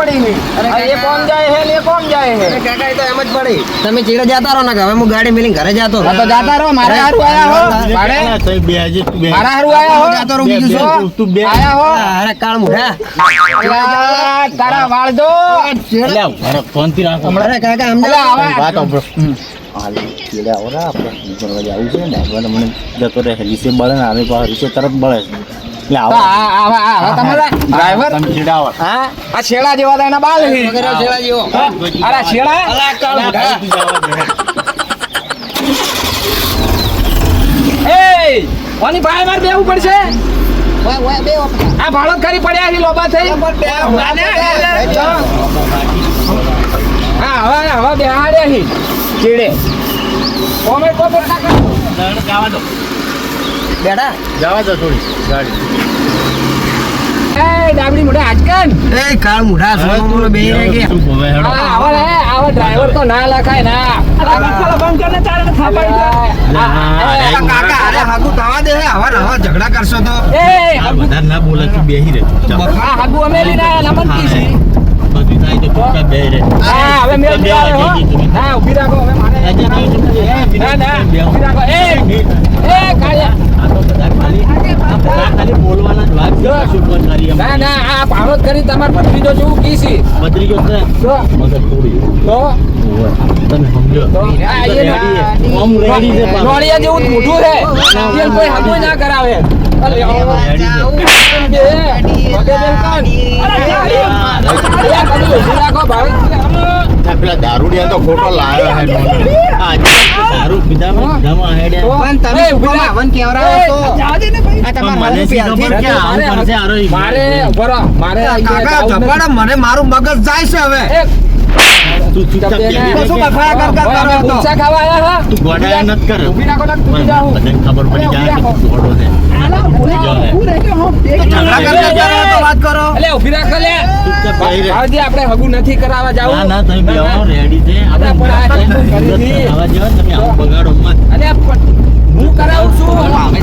પડી ની એ કોમ જાય હે ને કોમ જાય હે કાકા એ તો એમ જ પડી તમે ચીડે જતા રહો ને હવે હું ગાડી મેલીને ઘરે જતો હા તો જાતા રહો મારે હારું આયા હો મારે તઈ બે હજી તું બે મારા હારું આયા હો જતો રહો બીજું શું તું બે આયા હો અરે કાળ મુઢા તારા વાળ જો એટલે અરે ફોનથી રાખો અરે કાકા અમને વાત આપણો હાલ કેડે આવો ને આપણે કરવા જાવું છે ને આપણે મને જતો રહે રીસે બળે ને આવે પાછો રીસે તરત બળે એટલે આવો તમારા ડ્રાઈવર તમે ચીડાવો હા આ છેડા જેવા તો એના બાલ હે છેડા જેવો અરે છેડા એ ઓની ભાઈ માર બેવું પડશે આ ભાડો કરી પડ્યા છે લોબા થઈ હા હવે બેહાડ્યા છે ચીડે કોમે કોમે જવા દો બેડા જવા દો થોડી ગાડી એ ડાબડી મોઢે આજકન એ કાળ મુઢા સોનો બે રહી ગયા શું બોવે હેડો આવા ડ્રાઈવર તો ના લખાય ના બંધ કરને તારે કાકા અરે હાગુ તાવા દે હવા નવા ઝઘડા કરશો તો એ આ બધા ના બોલે તું બેહી રહે ચૂપચાપ આ હાગુ અમે લીના નમન કીસી બધું થાય તો ચૂપચાપ બેહી રહે હા હવે મેલ આવે હો હા ઊભી રાખો હવે મારે ના ના ઊભી રાખો એ કાળિયા આ તો બધા ખાલી બોલવાના જ વાત છે કશું પણ કરી એમ ના ના આ પાવત કરી તમાર ભત્રીજો જેવું કીસી બદરીજો છે તો મગજ થોડી તો તમે સમજો તો આ એ ઓમ રેડી છે પાછું. નોળિયા જેવું જ મોઢું છે એ કોઈ હાગુ ના કરાવે અરે રાખો ભાઈ આ પેલા દારૂડિયા તો ખોટો લાવ્યો હે આ દારૂ પીધામાં હેડ્યા પણ તમે ઉભા વન કેવરાવો તો આ તમાર મને સીધો પર કે આવું કરશે આરો મારે બરો મારે કાકા જપાડા મને મારું મગજ જાય છે હવે તું ચૂપચાપ બેહી શું રહે. બફાયા કર કરો તો ભૂસા ખાવા આયા હા તું ગોડાયા નત કર ઊભી રાખો ને તૂટી જાઉં બધાને ખબર પડી જાય કે તું ગોડો છે ઝઘડા કરતા કરો તો વાત કરો એટલે ઊભી રાખો લે ચૂપચાપ બેહી રહે. ભાવજી આપણે હગું નથી કરાવવા જાવું ના ના તમે બેહો રેડી છે આપણે પણ આ કરીથી. આવા જેવા તમે આવું બગાડો મત અને હું કરાવું છું અને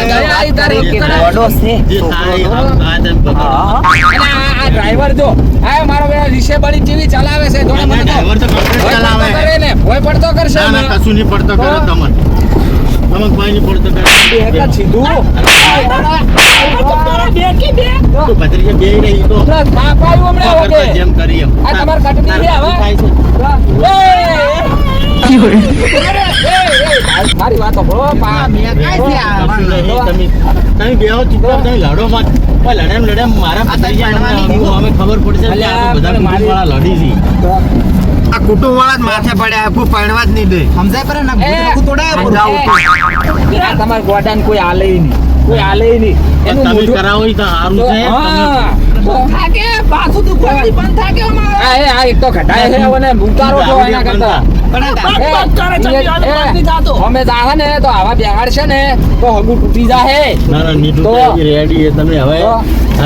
ગયા આવી તારીખ કરાવું. જે થાય આ તમે બગાડો અને આ ડ્રાઈવર જો આ મારો બે રીસે બળી જેવી ચલાવે છે થોડા મને તો ડ્રાઈવર તો કમ્પ્લીટ ભય ચલાવે પડતો કરે ને ભય પડતો કરશે ના ના કશું નહીં પડતો કરે તમને તમને કોઈ નહીં પડતો કરે એક જ સીધું તો ભત્રીજા બેહી રહી તો પાપાયું હમણાં કરતા વગે. જેમ કરી એમ આ તમારે કટની છે હવે? થાય છે. મારી વાત સાંભળો. કશું નહીં, તમે બેહો ચૂપચાપ તમે લડો મત પણ લડે મારા ભત્રીજાને અમે ખબર પડશે કે આ તો બધા કુટુંબવાળા લડી છે આ કુટુંબ વાળા જ માથે પડ્યા કોઈ પડવા જ નહીં દે સમજાય પર ને આ તમારા ગોડાને કોઈ આલે નહીં કોઈ આલે નહીં પણ તમે મોઢું- કરાવો ઈ તો સારું છે હા આ એક તો ઘટાય છે અને ઉતારો છો એના કરતા અમે જાહે ને તો આવા બિહાડ છે ને તો હગું તૂટી જાહે ના ના નીટુ તો- રેડી તમે હવે હા,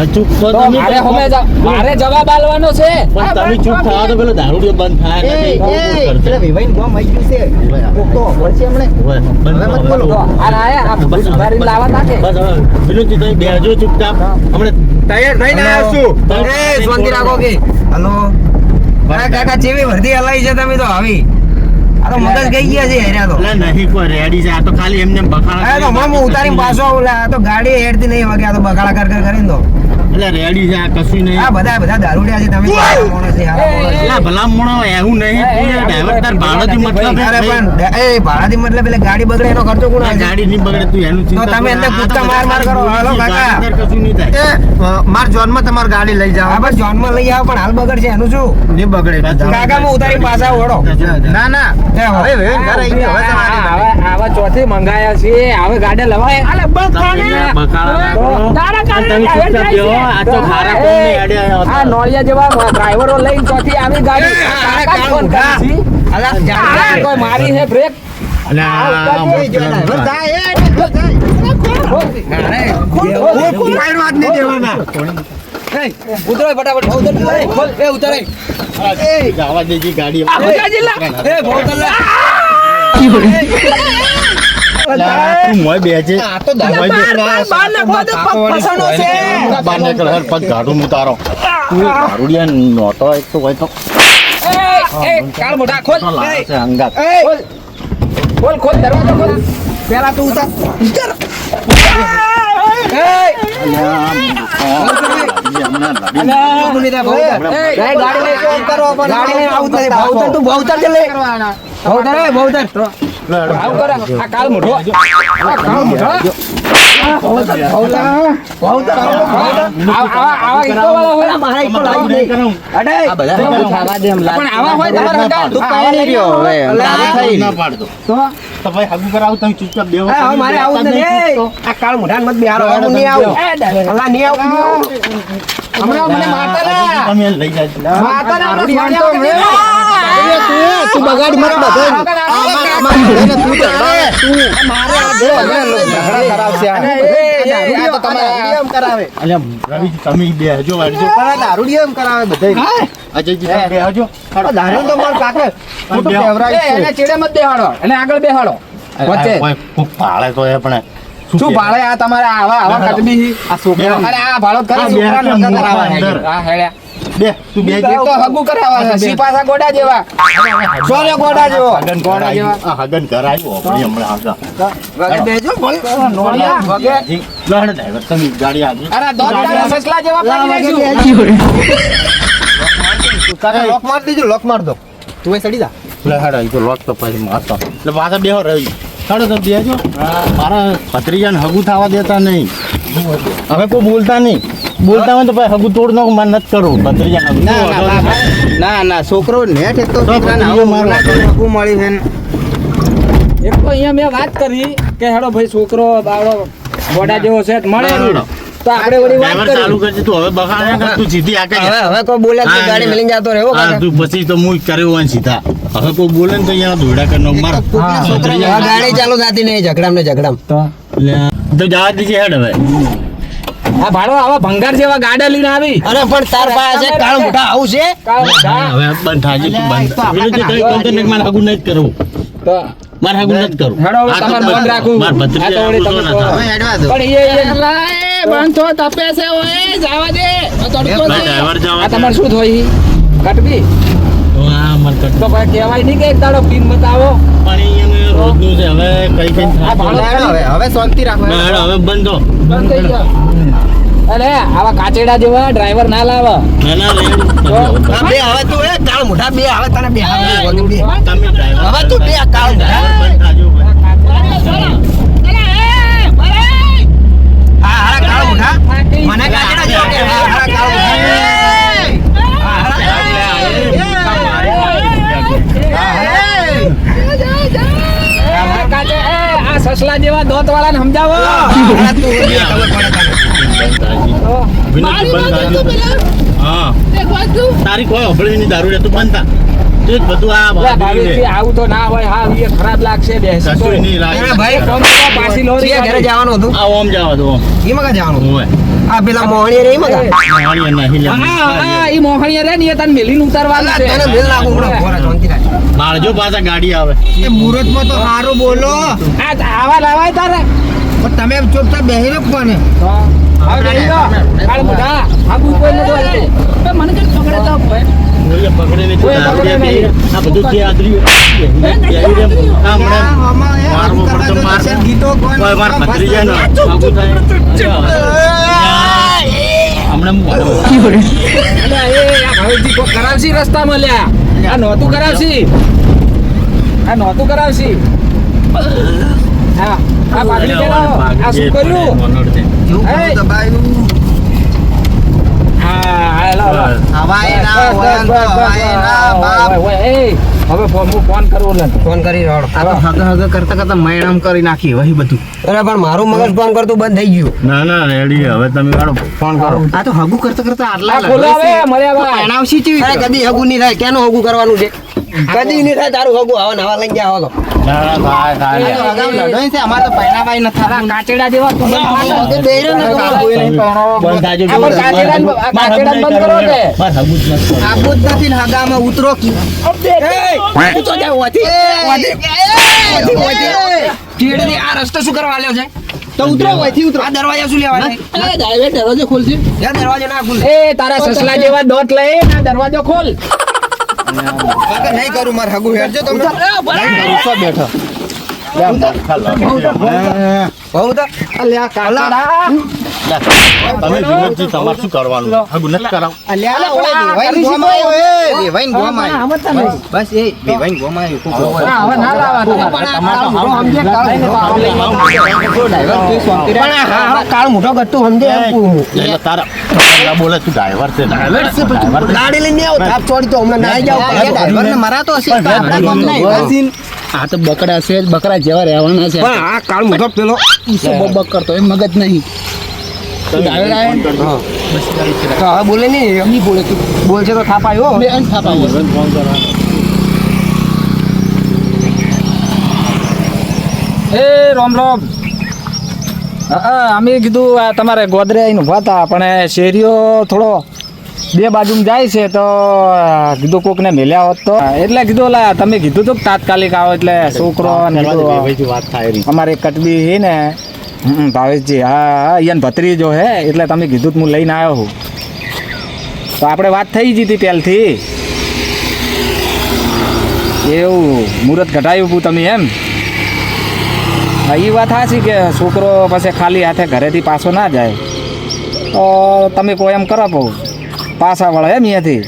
ચૂપ થો તો તમે મારે હમે મારે જવાબ આલવાનો છે પણ તમે ચૂપ થવા તો પેલો દારૂડિયો બંધ થાય નથી ઓય, બંધ તો કરો. આ આયા આ બસ સુધારીને લાવવા તાકે બસ હવે વિનોદજી તમે બેહજો ચૂપચાપ હમણાં તૈયાર થઈને આવ્યો છું એ શાંતિ રાખો કે હલો અરે કાકા ચેવી વર્દી હલાઈ છે તમે તો આવી આ તો મગજ ગઈ ગયા છે હેર્યા તો એટલે નહીં કોઈ રેડી છે આ તો ખાલી એમને બખાડા અરે તો હમણાં હું ઉતારીને પાછો આવું લે આ તો ગાડી હેડતી નહીં વાગે આ તો બગાડા કર કરીને તો એટલે રેડી છે આ કશું નહીં આ બધા દારૂડિયા છે તમે તો હારા માણસ છે, હારા માણસ છે. એટલે ભલા મોણો એવું નહીં તું યાર ડ્રાઈવર તાર ભાડાથી મતલબ અરે પણ એ ભાડાથી મતલબ એટલે ગાડી બગડે એનો ખર્ચો કોણ આ આવે? ગાડી નહીં બગડે તું એનું ચિંતા તમે કર. અંદર આ તો કૂદકા બધા માર કરો. હાલો કાકા. ગાડી અંદર કશું નહીં થાય માર જોનમાં તમારી ગાડી લઈ જાવ બસ જોનમાં લઈ આવો પણ હાલ બગડશે એનું શું નહીં બગડે કાકા હું ઉતારી પાછા વળો ના ના હવે આવા ચોથી મંગાયા છે હવે ગાડે લવાય તમે બખાડા ના કરો. અને તમે ચૂપચાપ બેહો. આ તો ખારા કોમની આડે આવ્યા હતા. આ નોળિયા જેવા ડ્રાઈવરો લઈને ચોથી આવી ગાડી કાકા જ ફોન કરે છે. આ કોઈ મારી છે બ્રેક અને આ ઉતરો ફટાફટ ઉતર એ ઉતરે જવા દેજી ગાડી તું મોય બેજે મોય બે. બાર ને કલર પગ ગાડું ઉતારો દારૂડિયા નહોતો એક તો હોય તો એ કાળ મોઢા ખોલ તો લાવે છે હંગાત. ખોલ ખોલ દરવાજો ખોલ પેલા તું ઉતાર ઉતાર અલ્યા, હમણાં લાવી. ગાડી લઈને આવું જ નહીં. ભાવતર તું ભાવતર ચાલે ભાવતર એ ભાવતર આવું કરે આ કાળ મોઢો આ કાળ મોઢો આવા ઈકો વાળા હોય મારા એક લાવી દે અડે આ બધા ખાવા દે એમ પણ આવા હોય તમારા હંગાત તું કાઈ નહીં રહ્યો હવે દારૂ ના પાડતો. તો ભાઈ હગું કરાવું તમે ચૂપચાપ બેહો. હા મારે આવું જ નહીં આ કાળ મોઢાન મત બિહારો હું નહીં આવું અલા નહીં આવું હમણાં મને મારતા તમે લઈ જાય. મારતા ના તું બગાડી મત અલ્યા, રવિજી, તમે બેહજો વાળજો. અજયજી, તમે બેહજો. તમે બેહો. એને ચેડે મત બેહાડો એને આગળ બેહાડો વચ્ચે કોઈ કોક પાળે તો એ પણ શું ભાડે આ તમારે આવા કદમી આ છોકરા અરે આ ભાડો કરે આ છોકરા બે નોકર હાથ કરાવવા અંદર. હા હેડ્યા બે તું બે એક તો હગુ કરાવવા છે સી પાછા ગોડા જેવા સોને ગોડા જેવો હગન ગોડા જેવા કરાયું. આ હગન કરાયું આપણે હમણાં આગળ. નોળિયા વગે જી, લહણ ડ્રાઈવર, તમે ગાડી આગળ. અરે દોડતા સસલા જેવા પડી જઈશું લોક માર દેજો લોક માર દો તું એ સડી જા લહણ અહીં તો લોક તો પછી મારતો. એટલે પાછા બેહો રવિ. ચાલો તમે બેહજો. મારા ભત્રીજાને હગું થવા દેતા નહીં. હવે કોઈ બોલતા નહીં. બોલતા હોય તો ભાઈ હગું તોડ નાખો, મારે નથી કરવું ભત્રીજાને હગું. ના છોકરો નેટ એક તો છોકરાને આવું મારવા. મળી છે એક તો અહીંયા મેં વાત કરી કે હેડો ભાઈ છોકરો બાવડો ગોડા જેવો છે મળે હેડો. તો આપણે વળી વાત ડ્રાઈવર ચાલુ કરી કરજે. તું હવે બહાર ના કર, તું સીધી આગળ જા. હવે કોઈ બોલે તો હા, ગાડી મેલીને જતો રહેવો હા, તું પછી તો હું કર્યો હોય ને સીધા. હવે કોઈ બોલે ને તો અહીંયા દોડા કરી નાખ. મારો ભત્રીજા. ગાડી ચાલુ થતી નહીં ઝઘડામ ને ઝઘડામ તો જવા દીજે હેડ હવે. આ ભાડો આવા ભંગાર જેવા ગાડા લઈને આવી અરે પણ તાર પાસે કાળ મોઢા આવું છે હવે બંધ થાજી, તું બંધ. વિનોદજી, તમે કહો તો નહીં, મારે હગું નથી કરવું. તો મારે હગું નથી કરવું. હેડો હવે આ તો તમારે મન રાખવું. મારા ભત્રીજા આ તો વળી હગું તમે તો ના કહો. થાય. હેડવા દો પણ એ બંધો તપે છે ઓય જાવા દે આ તડકો ભાઈ, છે ડ્રાઈવર જવા આ દે. તમારે શું થોઈ કટબી તો આ મને કટ. તો કોઈ કહેવાય નહીં કે એક દાડો પીન બતાવો પણ અહીંયાનું રોજનું છે. હવે કઈ કઈ આ થાય. ભાડો હવે શાંતિ રાખો હેડ, હવે બંધો. બંધ થઈ ગયો અરે આવા કાચેડા જેવા ડ્રાઈવર ના લાવે ના, ના, રેડ. તમે બે હવે તું એ કાળ મોઢા બે હવે તને બે તમે ડ્રાઈવર. હવે તું બે આ કાળ મોઢા બંધ થાજો ભાઈ. હા હા કાળ મોઢા મને કાચડા જેવો કે હા હા કાળ આ સસલા જેવા દોત વાળાને સમજાવો વિનોદજી, બંધ થાજો. હા, તારી કોઈ અભળી ની દારૂ તું બંધ થા. તે જ બધું આ વાગી ભાવેશજી, છે. આવું તો ના હોય હા એ ખરાબ લાગશે બેસી તો. કશું નહીં લાગે. ભાઈ ફોન કરવા પાછી લોરી ઘરે કાઢી. જવાનું હતું આ ઓમ જવા દો, ઓમ. ઈ મગા જવાનું ઓય. આ પેલા મોહણી રે ઈ મગા મારી નહીં લે. હા ઈ મોહણીયા રે ને એ તને મેલીને ઉતારવાનું છે તને બિલ નાખું હમણાં ફોરા શાંતિ રાખ બાળજો પાછા ગાડી આવે. એ મુહૂર્તમાં તો સારું બોલો આ આવા લાવાય તારે પણ તમે ચોપતા બેહી રહો કોને તો હવે બેહી રહો. કાળ મોઢા આગુ કોઈ ન બોલે તો મને કે પકડે તો ભાઈ ઓય પકડીને તું ઓય દારૂ પકડે લે. નહીં. આ બધું તે આદર્યું. આ હમણાં મારવો પડતો માર. કોઈ વાર ભત્રીજા ને આગું થાય. હમણાં હું વાળો. અલે એ આ ભાવેશજી કો કરાવશી રસ્તામાં લ્યા આ નહોતું કરાવશી આ નહોતું કરાવશી હા આ પાઘડી પહેરાવો. આ શું કર્યું હા હેલો હવાય ના હોય તો હવાય ના બાપ હવે હું ફોન કરું લે ફોન કરી રોડ આ તો હગ હગ કરતા કરતા મૈણામ કરી નાખી વહી બધું. અરે પણ મારું મગજ ફોન કરતું બંધ થઈ ગયું ના ના રેડી. હવે તમે વાળો ફોન કરો. આ તો હગું કરતા કરતા આટલા આ ખોલો હવે મળ્યા ભાઈ પરણાવશી ચેવી અરે કદી હગું નહીં થાય કેનું હગું કરવાનું છે કદી નહીં થાય તારું હગું આવા નવા લઈને ગયા તો ના થાય થાય. કાચેડા જેવા તું બંધ થાજો. આ પણ કાચેડા બંધ કરો કે માર હગું જ નથી. આબુ જ નથી ને હગામાં ઉતરો ચીડની આ રસ્તો શું કરવા આલ્યો છે તો ઉતરો અહીંથી ઉતરો. આ દરવાજા શું લેવા છે? દરવાજો ખોલશે. યાર દરવાજો ના ખુલે. એ તારા સસલા જેવા દોત લઈ ને દરવાજો ખોલ. કાકા નહીં કરું માર હગું હેડજો તમે. બેઠો બહુ તો અલ્યા કાળા. તમે વિનોદજી તમારે શું કરવાનું હગું નથી કરાવ અલ્યા ઓય વેવાઈન ગોમાં આવ્યો એ વેવાઈન ગોમાં આવ્યો. બસ એ વેવાઈન ગોમાં આવ્યો. હા, હવે ના લાવવાનું. પણ હા કાળ મોટો ગટ્ટુ સમજે એમ કહું. એટલે તારા બોલે તું ડ્રાઈવર છે ગાડી લઈને આવો થાપ છોડી તો હમણાં નાઈ જાવ. ડ્રાઈવરને મરાતો હશે. આ તો બકરા છે જ, બકરા જેવા રહેવાના છે. પણ આ કાળ મોટો પેલો બક કરતો એ મગજ નહીં. ડ્રાઈવર આવે તો હવે બોલે નહીં બોલે તું બોલશે તો થાપ આવ્યો. બે અંત થાપ આવ્યો. એ રોમ રોમ. અમે કીધું આ તમારે ગોદરે આવીને ઉભા હતા પણ શેરીઓ થોડો બે બાજુમાં જાય છે તો કીધું કોકને મેલ્યા હોત તો એટલે કીધું લા તમે કીધું તો તાત્કાલિક આવો એટલે છોકરો ને કીધું વાત થાય રહી અમારે એક કટબી છે ને ભાવેશજી હા અહીંયા ભત્રીજો હે એટલે તમે કીધું તો હું લઈને આવ્યો છું તો આપણે વાત થઈ જ હતી પહેલથી એવું મુહૂર્ત ઘટાડ્યું હતું તમે એમ હા એ વાત સાચી કે છોકરો પછી ખાલી હાથે ઘરેથી પાછો ના જાય તો તમે કોઈ એમ કરો બહુ પાછા વળે એમ અહીંયાથી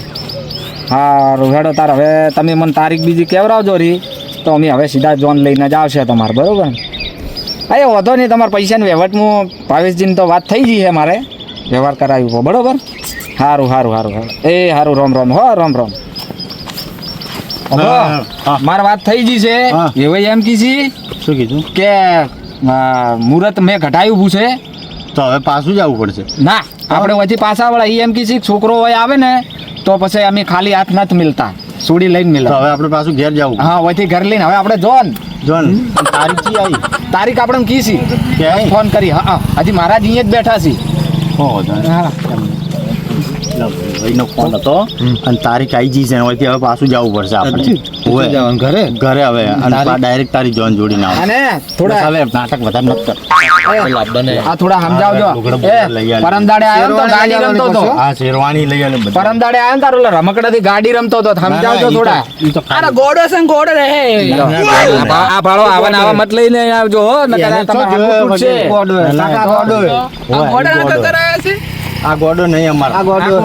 હા હેડો તાર હવે તમે મને તારીખ બીજી કેવરાવજો રી તો અમે હવે સીધા જોન લઈને જ આવશે તમારે બરાબર હા એ વધો નહીં તમારા પૈસાની વહેવટમાં ભાવેશજીની તો વાત થઈ ગઈ છે મારે વ્યવહાર કરાવ્યો બરાબર સારું સારું સારું સારું એ સારું રોમ રોમ હો રોમ રોમ મારે વાત થઈ ગઈ છે એવું એમ કીધી શું કીધું કે મુહૂર્ત મેં ઘટાયું પૂછે તો હવે પાછું જવું પડશે ના આપણે વચ્ચે પાછા વળા એમ કીધી છોકરો હોય આવે ને તો પછી અમે ખાલી હાથ નથી મિલતા સુડી લઈને તો મિલતા હવે આપણે પાછું ઘેર જવું હા વચ્ચે ઘર લઈને હવે આપણે જોન જોન તારીખ કી આવી તારીખ આપણે કીધી ક્યાંય? ફોન કરી હા હજી મહારાજ અહીંયા જ બેઠા છે હા ભાઈનો ફોન હતો અને તારીખ આવી જઈ છે એનાથી હવે પાછું જવું પડશે આપણે ઘરે ઘરે હવે અને ડાયરેક્ટ તારી જોન જોડીને આવ અને થોડા હવે નાટક વધારે નથી કર આ થોડા સમજાવજો એ પરમ દાડે આવ્યો તો ગાડી રમતો હતો હા શેરવાની લઈ આલે બધા પરમ દાડે આવ્યો ને તારો રમકડાથી ગાડી રમતો હતો સમજાવજો થોડા અરે ગોડો છે ને ગોડો રહે આ ભાળો આવા ને આવા મત લઈને આવજો હો નકર આ તમારે હાથું તૂટશે. આ ગોડો નહીં અમારો આ ગોડો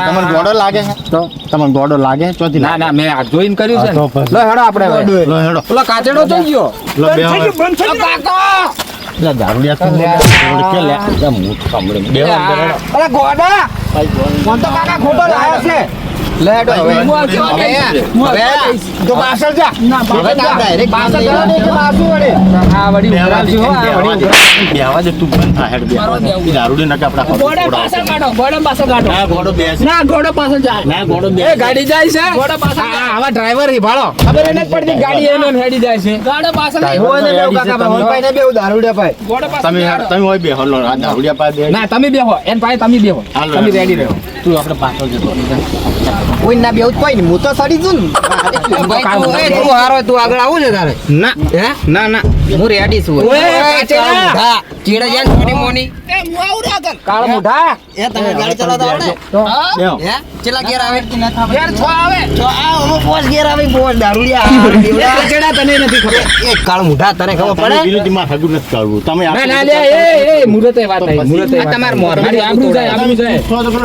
તમને ગોડો લાગે છે તો તમને ગોડો લાગે ચોથી ના ના મેં આ જોઈને કર્યું છે તો ને પછી. લો હેડો આપણે હવે. લો હેડો ઓલો કાચેડો થઈ ગયો લો બે હવે લે દારૂડિયા તો કે લે આ મૂઠ સાંભળે બે હવે અરે ગોડા કોણ તો કાકા ખોટો લાયો છે લે હેડો હવે તો પાછળ જા હવે ડાયરેક્ટ પાછળ જા ને કે બાજુ વડે હા વડી ઉભરાવજો હો આ વડી બેવા જે તું બંધ થા હેડ બે દારૂડી નકા આપડા ગોડો પાછળ કાઢો, ગોડો પાછળ કાઢો. ના ગોડો બેસ ના, ગોડો પાછળ જાય. ના ગોડો બે એ ગાડી જાય છે ગોડો પાછળ હા આવા ડ્રાઈવર ઈ ભાળો ખબર એને જ પડતી ગાડી એને હેડી જાય છે ગોડો પાછળ જાય. હોય ને બેવ કાકા ભાઈ ને બેવ દારૂડિયા ભાઈ ગોડો પાછળ તમે જાય. તમે હોય બે હલો આ દારૂડિયા પાસે બે ના તમે બેહો એન પાસે તમે બેહો હાલો, તમે હાલો. રેડી રહો તું આપણે પાછળ જતો કોઈ ના બેવ કોઈ નહીં હું તો સડી જઉં ને તું હારો તું આગળ આવું છે તારે ના હે ના ના હું રેડી છું ઓય, કાચેડા. ચીડા જાય મોટી મોની એ, હું આવું રે આગળ. કાળ મોઢા એ તમે ગાડી ચલાવતા આવડે તો બેહો હે ચેલા ગેર આવે ઘેર છો આવે. તો આ ઓનો પોસ ગેર આવે પોસ દારૂડિયા કાચેડા તને નથી ખબર એ કાળ મુઢા તને ખબર પડે વિનોદી માં હગું નથી કરવું તમે ના ના લે એ મુરતે વાત આવી મુરતે આ તમારા મોરબી આબરૂ જાય આબરૂ જાય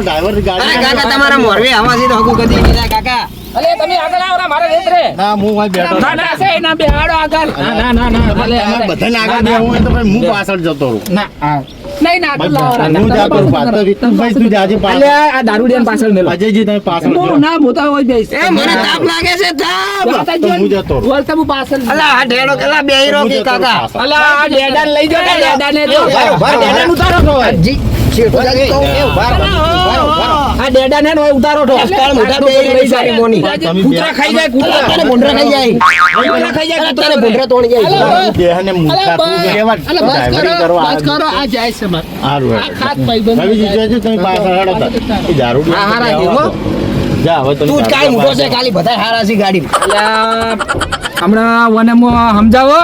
ડ્રાઈવર અરે ગાડી કાકા તમારા મોરબી આવાથી તો હકુ કદી નહીં જાય કાકા અલે તમે આગળ આવો મારે રેત રે ના હું હોય બેઠો ના ના છે ના બેહાડો આગળ ના ના ના ભલે તમારે બધાને આગળ બેહવું હોય તો ભાઈ હું પાછળ જતો રહું ના આ નહીં ના, આગળ લાવો. હું જાતો રહું પાછળ રીતુભાઈ તું જાજે અલે પાછળ આ દારૂડિયાની પાછળ મેલો અજયજી તમે પાછળ હું ના, હું તો હોય બેસ. એ મને તાપ લાગે છે તાપ જાતા તો જ હું જતો રહું. બોલતા હું પાછળ. અલા આ ઢેડો કેલા બેહી રો કે કાકા અલે આ ડેડાને લઈ જાઓ ડેડાને તો ડેડાને ઉતારો તો જી શેઠો જાજી તો એ ઉભા રહો આ ડેડાને નો ઉતારો તો કાળ મુઢા બેહી લઈ જાય મોની તમે કૂતરા ખાઈ જાય કૂતરા તને મુંડરા ખાઈ જાય કૂતરા ખાઈ જાય તને મુંડરા તોડી જાય દેહને મૂર્ખા તું કેવા અલા, બસ ડ્રાઈવરી કરો, કરવા બસ કરો. આ જાય છે મારે. હારું આ ખાટ ભાઈબંધ રવિજી જોજો તમે પાછળ હેડો તા. એ દારૂડિયા હા, હા, બેહવા રાખી, દો. જા હવે તને તું જ કાંઈ મોટો છે ખાલી બધા હારા છે ગાડી અલ્યા હમણાં વને સમજાવો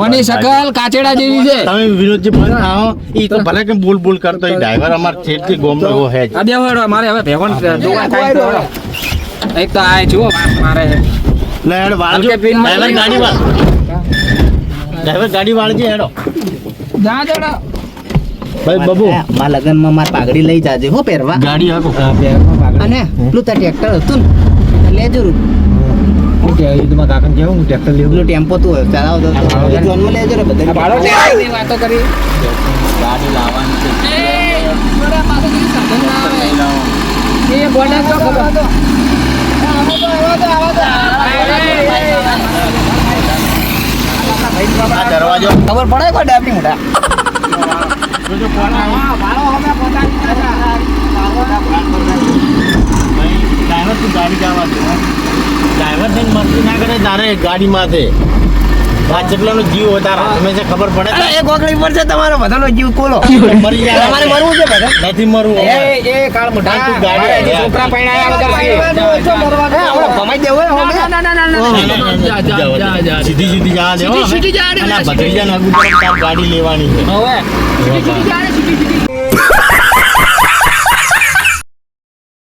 ઓની શકલ કાચેડા જેવી છે તમે વિનોદજી પણ આવો ઈ તો ભલે કે બોલ બોલ કરતો ઈ ડ્રાઈવર અમાર છેડથી ગોમનો એવો હે જ. આ બેહો હેડો, મારે હવે ભેગો જોવા થાય તો હેડો. એક તો આ જુઓ મારે લે હેડ વાળજો હલકે પીન ડ્રાઈવર ગાડી વાળ ડ્રાઈવર ગાડી વાળજે હેડો જા જડો ભાઈ બબુ મારા લગનમાં માર પાઘડી લઈ જાજે હો પહેરવા ગાડી હાકો અને પેલું તાર ટ્રેક્ટર હતું ને લેજો રૂ પેલું ટેમ્પો તું ચલાવ તો જોનમાં લેજો રે બધા ભાડો ટેક્સની વાતો કરી ગાડી લાવવાની છે એ બોલે તો ખબર તો આ દરવાજો ખબર પડે કોઈ ડાબડી મોટા ડ્રાઈવર તું ગાડી જવા દે ડ્રાઈવર થઈને મસ્તી ના કરે તારે ગાડીમાં છે આ ચકલાનો જીવ વધારે તમે જે ખબર પડે અરે એક ઓગળી પર છે તમારો બધાનો જીવ કોલો મરી જાય તમારે મરવું છે બધા નથી મરવું એ કાળ મોઢા તું ગાડી હજી છોકરા પરણાયા વગર છે. આપણે ભમાઈ દેવું હોય હવે. સીધી સીધી જવા દે હો. અને આ ભત્રીજાને આગુ તરફ તાર ગાડી લેવાની છે હવે